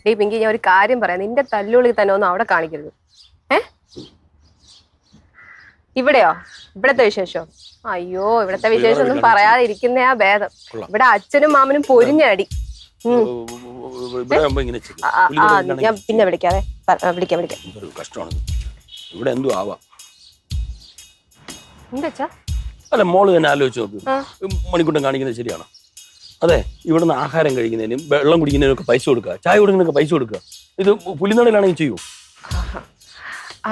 Day Pinky, ഞാൻ ഒരു കാര്യം പറയാം. നിന്റെ തല്ലുള്ളി തന്നെ ഒന്നും അവിടെ കാണിക്കരുത്. ഇവിടെയോ? ഇവിടത്തെ വിശേഷം? അയ്യോ, ഇവിടത്തെ വിശേഷം ഒന്നും പറയാതിരിക്കുന്നയാ ഭേദം. ഇവിടെ അച്ഛനും മാമനും പൊരിഞ്ഞടി. ഞാൻ പിന്നെ വിളിക്കാവേ. വിളിക്കാം. ഇവിടെ എന്തോ ആവാം. എന്താ? അല്ല, മോള് തന്നെ ആലോചിച്ച് നോക്ക്. മണിക്കൂട്ടം കാണിക്കുന്നത് ശരിയാണോ? അതെ, ഇവിടുന്ന് ആഹാരം കഴിക്കുന്നതിനും വെള്ളം കുടിക്കുന്നതിനൊക്കെ പൈസ കൊടുക്കുക, ചായ കുടിക്കുന്നതിനൊക്കെ പൈസ കൊടുക്കുക. ഇത് പുലിനാടിലാണെങ്കിൽ ചെയ്യൂ.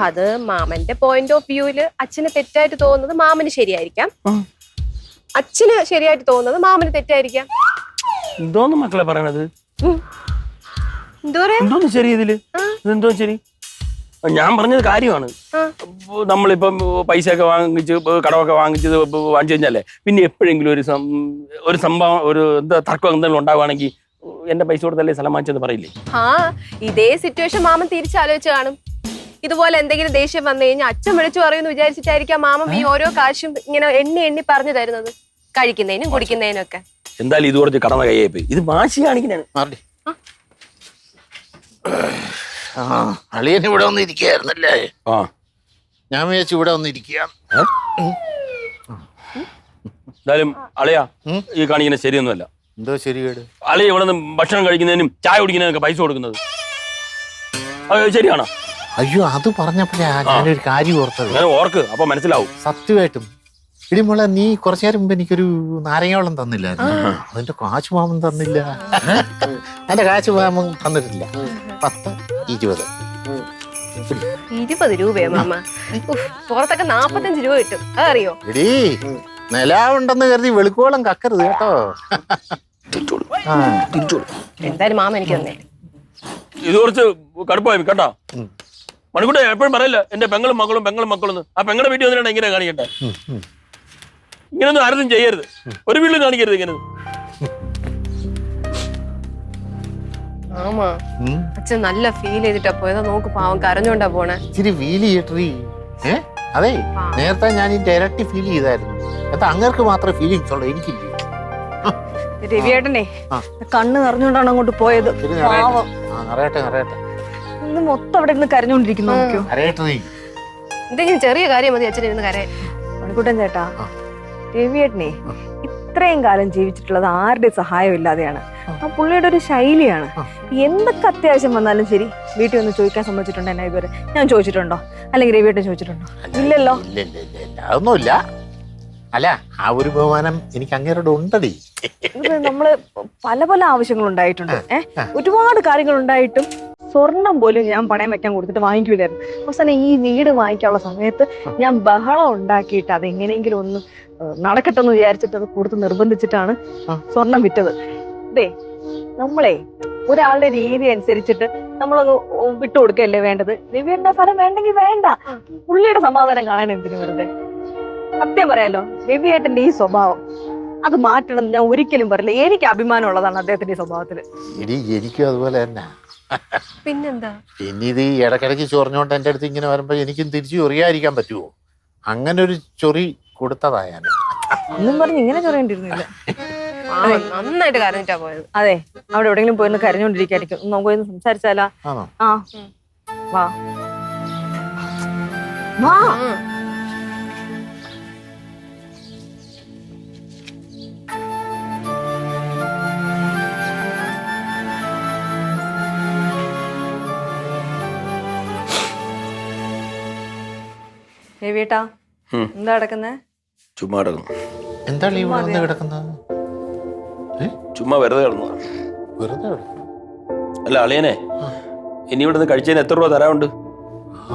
അത് മാമന്റെ പോയിന്റ് ഓഫ് വ്യൂവില് അച്ഛന് തെറ്റായിട്ട് തോന്നുന്നത് മാമന് ശരിയായിരിക്കാം, അച്ഛന് ശരിയായിട്ട് തോന്നുന്നത് മാമന് തെറ്റായിരിക്കാം. എന്തോന്ന് മക്കളെ പറയണത്? എന്തോന്ന് ശരി ഇതില്? ഇതെന്തോ ശരി? ഞാൻ പറഞ്ഞത് കാര്യമാണ്. നമ്മളിപ്പം പൈസയൊക്കെ വാങ്ങിച്ച് കടമൊക്കെ വാങ്ങിച്ചത് വാങ്ങിച്ചു കഴിഞ്ഞാലേ പിന്നെ എപ്പോഴെങ്കിലും ഒരു സംഭവം എന്താ തർക്കം എന്തെങ്കിലും ഉണ്ടാവുകയാണെങ്കിൽ എന്റെ പൈസ കൊടുത്തല്ലേ സ്ഥലം വാങ്ങിച്ചെന്ന് പറയില്ലേ? ഇതേ സിറ്റുവേഷൻ മാമൻ തിരിച്ചാലോചിച്ച് കാണും. ഇതുപോലെ എന്തെങ്കിലും ദേഷ്യം വന്നു കഴിഞ്ഞാൽ അച്ഛൻ വിളിച്ചു പറയുമെന്ന് വിചാരിച്ചിട്ടായിരിക്കാം മാമൻ ഈ ഓരോ കാശും ഇങ്ങനെ എണ്ണി പറഞ്ഞു തരുന്നത്, കഴിക്കുന്നതിനും കുടിക്കുന്നതിനും ഒക്കെ. എന്തായാലും ഇത് കുറച്ച് കടമ കയ്യായി പോയി. ഇത് വാശി കാണിക്കുന്നതാണ്. അളിയൻ ഇവിടെ വന്ന് ഇരിക്കുകയായിരുന്നല്ലേ? ഞാൻ വിചാരിച്ചു ഇവിടെ വന്ന് ഇരിക്കുക. എന്തായാലും അളിയാ, ഈ കാണിക്കുന്ന ശരിയൊന്നുമല്ല. എന്തോ ശരിയേട്? അളിയ ഇവിടെ നിന്ന് ഭക്ഷണം കഴിക്കുന്നതിനും ചായ കുടിക്കുന്നതിനൊക്കെ പൈസ കൊടുക്കുന്നത് ശരിയാണോ? അയ്യോ, അത് പറഞ്ഞപ്പോഴേ ഞാനൊരു കാര്യം ഓർത്തത്. ഓർക്ക്, അപ്പൊ മനസ്സിലാവും. സത്യമായിട്ടും ഇടിമോളെ, നീ കുറച്ചു നേരം മുമ്പ് എനിക്കൊരു നാരങ്ങ വെള്ളം തന്നില്ലായിരുന്നു? അതിന്റെ കാശ് മാമൻ തന്നില്ല. അതിന്റെ കാശ് മാമൻ തന്നിട്ടില്ല. 10, 20. 20 രൂപയോ മാമ? പുറത്തൊക്കെ 45 രൂപ കിട്ടും, അതറിയോ? എടീ, നിലാവുണ്ടെന്ന് കരുതി വെളുക്കോളം കക്കരുത് കേട്ടോ. എന്തായാലും മാമ എനിക്ക് തന്നെ ഇത് കുറച്ച് കടുപ്പായി കേട്ടോ. മണിക്കൂട്ടെ എപ്പോഴും പറയില്ല എന്റെ പെങ്ങളും മക്കളും. ആ പെങ്ങളുടെ വീട്ടിൽ വന്നിട്ടാണ് ഇങ്ങനെ കാണിക്കട്ടെ. ഇങ്ങനൊന്നും ആരും ചെയ്യരുത്, ഒരു വീട്ടിലും കാണിക്കരുത് ഇങ്ങനെ. ആമാ, അച്ഛൻ നല്ല ഫീൽ ചെയ്തിട്ടാ പോയതാ. നോക്ക്, പാവം കരഞ്ഞോണ്ടാ പോണേ. ഇച്ചിരി ഫീൽ ചെയ്യട്ടെ. അതെ, നേരത്തെ ഞാൻ ഈ ഡയറക്റ്റ് ഫീൽ ചെയ്തായിരുന്നു. അത് അങ്ങർക്ക് മാത്രമേ ഫീലിങ്സ് ഉള്ളൂ, എനിക്കില്ല. രവിയേട്ടനെ കണ്ണ് നിറഞ്ഞോണ്ടാണ് അങ്ങോട്ട് പോയത്. അറിയട്ടെ. മൊത്തം അവിടെ ഇരുന്ന് കരഞ്ഞോണ്ടിരിക്കുന്നു. എന്തെങ്കിലും ചെറിയ കാര്യം മതി അച്ഛൻ ഇരുന്ന് കരയാൻ. മണിക്കൂട്ടൻ ചേട്ടാ, രവിയേട്ടനെ ഇത്രയും കാലം ജീവിച്ചിട്ടുള്ളത് ആരുടെ സഹായം ഇല്ലാതെയാണ്. ആ പുള്ളിയുടെ ഒരു ശൈലിയാണ്. എന്തൊക്കെ അത്യാവശ്യം വന്നാലും ശരി വീട്ടിൽ ഒന്ന് ചോദിക്കാൻ സമ്മതിച്ചിട്ടുണ്ടോ എന്നെ ഇതുവരെ? ഞാൻ ചോദിച്ചിട്ടുണ്ടോ? അല്ലെങ്കിൽ രവിയേട്ടൻ ചോദിച്ചിട്ടുണ്ടോ? ഇല്ലല്ലോ. അതൊന്നുമില്ല. അല്ല, ആ ഒരു ബഹുമാനം എനിക്ക് അങ്ങേരോട് ഉണ്ടടി. നമ്മള് പല ആവശ്യങ്ങൾ ഉണ്ടായിട്ടുണ്ട്. ഒരുപാട് കാര്യങ്ങൾ ഉണ്ടായിട്ടും സ്വർണം പോലും ഞാൻ പണയം വെക്കാൻ കൊടുത്തിട്ട് വാങ്ങിക്കൂലായിരുന്നു. അവസാനം ഈ വീട് വാങ്ങിക്കാനുള്ള സമയത്ത് ഞാൻ ബഹളം ഉണ്ടാക്കിയിട്ട് അതെങ്ങനെയെങ്കിലും ഒന്ന് നടക്കട്ടെ എന്ന് വിചാരിച്ചിട്ട് അത് കൊടുത്ത് നിർബന്ധിച്ചിട്ടാണ് സ്വർണം വിറ്റത്. അതെ, നമ്മളെ ഒരാളുടെ രീതി അനുസരിച്ചിട്ട് നമ്മളൊന്ന് വിട്ടുകൊടുക്കല്ലേ വേണ്ടത്. രവിയുടെ സ്ഥലം വേണ്ടെങ്കിൽ വേണ്ട, പുള്ളിയുടെ സമാധാനം കാണാൻ എന്തിനു വെറുതെ. സത്യം പറയാലോ, രവിയേട്ടന്റെ ഈ സ്വഭാവം അത് മാറ്റണം ഞാൻ ഒരിക്കലും പറയില്ല. എനിക്ക് അഭിമാനം ഉള്ളതാണ് അദ്ദേഹത്തിന്റെ ഈ സ്വഭാവത്തില്. എനിക്കും അതുപോലെ തന്നെ. പിന്നെന്താ? പിന്നെ ഇത് ഇടക്കിടയ്ക്ക് ചൊറിഞ്ഞോണ്ട് എന്റെ അടുത്ത് ഇങ്ങനെ വരുമ്പോ എനിക്കും തിരിച്ചു ചൊറിയാതിരിക്കാൻ പറ്റുമോ? അങ്ങനെ ഒരു ചൊറി കൊടുത്തതായാണ്. ഒന്നും പറഞ്ഞ് ഇങ്ങനെ ചൊറിയേണ്ടിരുന്നില്ല. നന്നായിട്ട് കരഞ്ഞിട്ടാ പോയത്. അതെ, അവിടെ എവിടെയെങ്കിലും പോയി കരഞ്ഞോണ്ടിരിക്കായിരിക്കും. നമുക്ക് പോയി സംസാരിച്ചാലാ? വാ. രവിയേട്ടാ, എന്താ കിടക്കുന്നേ? ചുമ്മാ കിടക്കുന്നു. എന്താ കിടക്കുന്നത്? ചുമ്മാ വെറുതെ കിടന്നു. അല്ല അളിയനെ, ഇനി ഇവിടെ നിന്ന് കഴിച്ചതിന് എത്ര രൂപ തരാറുണ്ട്?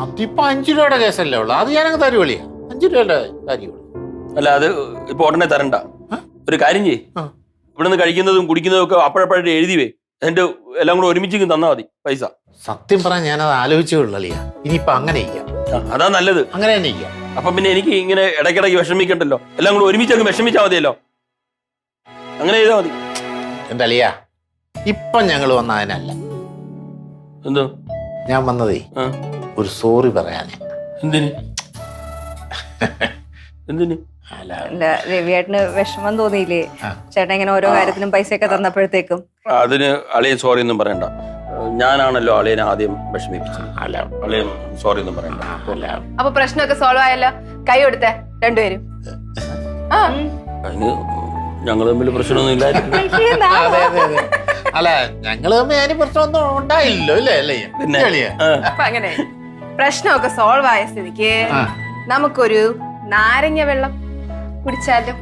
അതിപ്പോ 5 രൂപയുടെ കേസല്ലേ ഉള്ളു. അത് ഞാനങ്ങ് തരുവളിയാ. 5 രൂപയുടെ കാര്യമുള്ളൂ. അല്ല, അത് ഇപ്പൊ ഉടനെ തരണ്ട. ഒരു കാര്യം ചെയ്യ്, ഇവിടെ നിന്ന് കഴിക്കുന്നതും കുടിക്കുന്നതും ഒക്കെ അപ്പോഴപ്പോഴായിട്ട് എഴുതിവേ, എന്നിട്ട് എല്ലാം കൂടെ ഒരുമിച്ച് തന്നാ മതി പൈസ. സത്യം പറഞ്ഞാൽ ഞാനത് ആലോചിച്ചേ ഉള്ളിയാ. ഇനിയിപ്പൊ അങ്ങനെ ചെയ്യാം. അതാ നല്ലത്. അങ്ങനെ തന്നെ ചെയ്യാം. അപ്പൊ പിന്നെ എനിക്ക് ഇങ്ങനെ ഇടയ്ക്കിടയ്ക്ക് വിഷമിക്കണ്ടല്ലോ, എല്ലാം കൂടെ ഒരുമിച്ചങ്ങ് വിഷമിച്ചാൽ മതിയല്ലോ. അങ്ങനെ ചെയ്താൽ മതി. എന്താ അളിയാ, ഇപ്പൊ ഞങ്ങൾ വന്ന അതിനല്ല. എന്തോ ഞാൻ വന്നതേ ഒരു സോറി പറയാനേ. എന്തിന്? രവിയേട്ടന് വിഷമം തോന്നിയില്ലേ ചേട്ടൻ ഇങ്ങനെ ഓരോ കാര്യത്തിനും പൈസയൊക്കെ തന്നപ്പോഴത്തേക്കും? അതിന് അളിയ സോറി ഒന്നും പറയണ്ട. ഞാനാണല്ലോ അളിയനെ ആദ്യം വിഷമിപ്പിച്ചത്. അല്ല അളിയൻ സോറി ഒന്നും പറയണ്ട. അല്ല അപ്പൊ പ്രശ്നമൊക്കെ സോൾവ് ആയല്ലോ. കൈ കൊടുത്തേ രണ്ടുപേരും. ആ അതിന് ഞങ്ങൾ തമ്മിൽ പ്രശ്നമൊന്നും ഇല്ലായിരുന്നു. അതെ അതെ അതെ. അല്ല ഞങ്ങള് തമ്മിൽ അതിന് പ്രശ്നമൊന്നും ഉണ്ടായില്ലല്ലോ അല്ലേ അല്ലേ പിന്നെ അളിയാ? അപ്പൊ അങ്ങനെ പ്രശ്നമൊക്കെ സോൾവ് ആയ സ്ഥിതിക്ക് നമുക്കൊരു നാരങ്ങ വെള്ളം കുടിച്ചാലോ?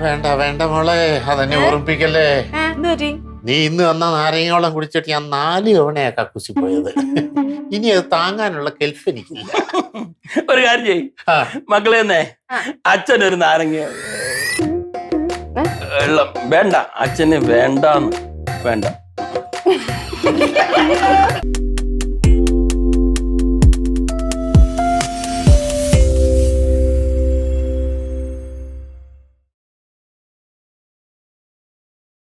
വേണ്ട വേണ്ട മോളെ, അതെന്നെ ഓർമ്മിപ്പിക്കല്ലേ. എന്തുപറ്റി? നീ ഇന്ന് വന്ന നാരങ്ങോളം കുടിച്ചിട്ട് ഞാൻ 4 തവണയാ കക്കുസി പോയത്. ഇനി അത് താങ്ങാനുള്ള കെൽഫ് എനിക്കില്ല. ഒരു കാര്യം ചെയ്യ് മക്കളെ, തന്നെ അച്ഛനൊരു നാരങ്ങ വെള്ളം വേണ്ട, അച്ഛന് വേണ്ടാന്ന് വേണ്ട.